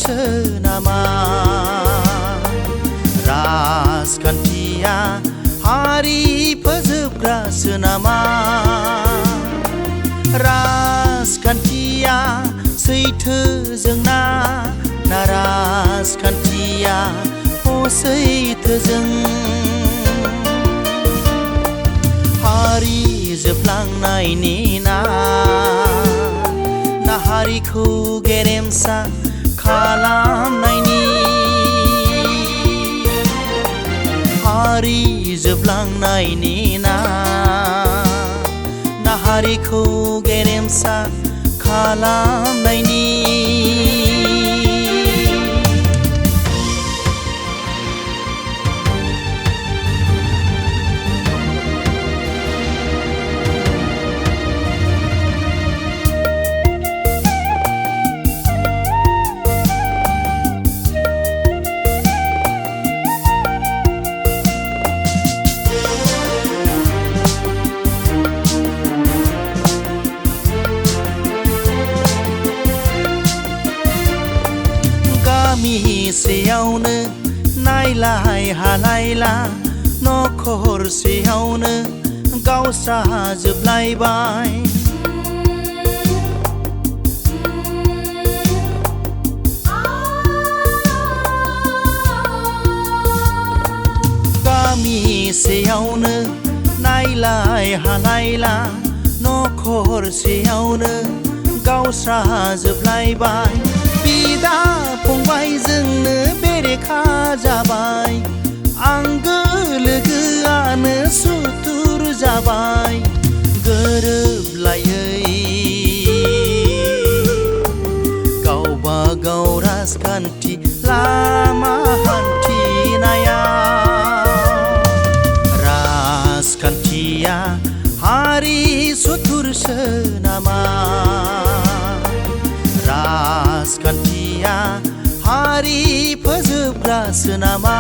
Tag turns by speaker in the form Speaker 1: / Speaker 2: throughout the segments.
Speaker 1: सुथुरसो नामा राजखान्थिया हारि फोजोबग्रासो नामा राजखान्थिया सैथोजों ना राजखान्थिया असैथोजों हारि जोबलांनायनि ना हारिखौ गेरेमसा खालामनायनि हारि जोबलांनायनि ना हारिखौ गेरेमसा खालामनायनि गामिसेयावनो नायलाय हालायला नखरसेयावनो गावस्रा जोबलायबाय गामिसेयावनो नायलाय हालायला नखरसेयावनो गावस्रा जोबलायबाय बिदा फंबायजोंनो बेरेखा जाबाय आंगो लोगोआनो सुथुर जाबाय गोरोबलायै गावबा गाव राजखान्थि लामा हान्थिनाया राजखान्थिया हारि सुथुरसो नामा राजखान्थिया हारि फोजोबग्रासो नामा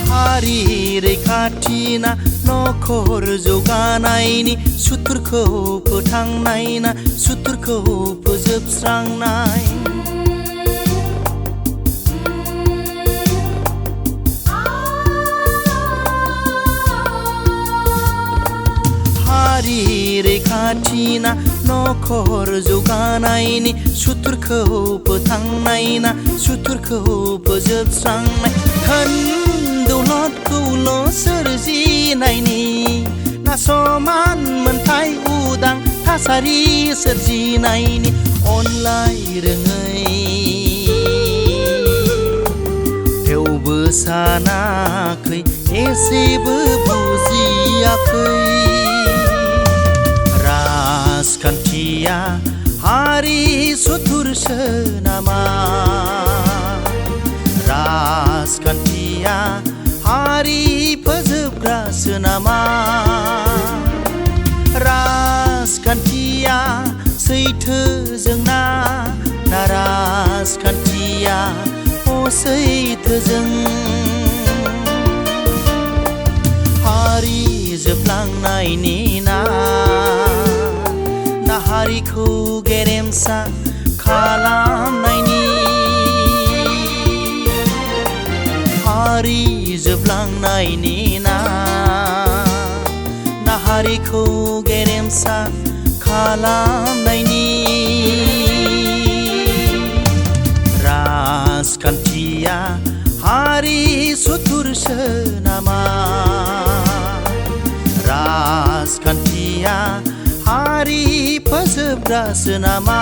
Speaker 1: हारि रैखाथिना नखर जौगानायनि सुथुरखौ फोथांनाय ना सुथुरखौ फोजोबस्रांनाय हारि रैखाथिना नखर जौगानायनि सुथुरखौ फोथांनाय ना सुथुरखौ फोजोबस्रांनाय धोन दौलतखौल' सोरजिनायनि ना समान मोनथाय उदां थासारि सोरजिनायनि अनलाय रोङै थेवबो सानाखै एसेबो बुजियाखै राजखान्थिया हारि सुथुरसो नामा राजखान्थिया हारि फोजोबग्रासो नामा राजखान्थिया सैथोजों ना राजखान्थिया असैथोजों हारि जोबलांनायनि ना हारिखौ गेरेमसा खालामनायनि हारि जोबलांनायनि ना हारिखौ गेरेमसा खालामनायनि राजखान्थिया हारि सुथुरसो नामा राजखान्थिया हारि फोजोबग्रासो नामा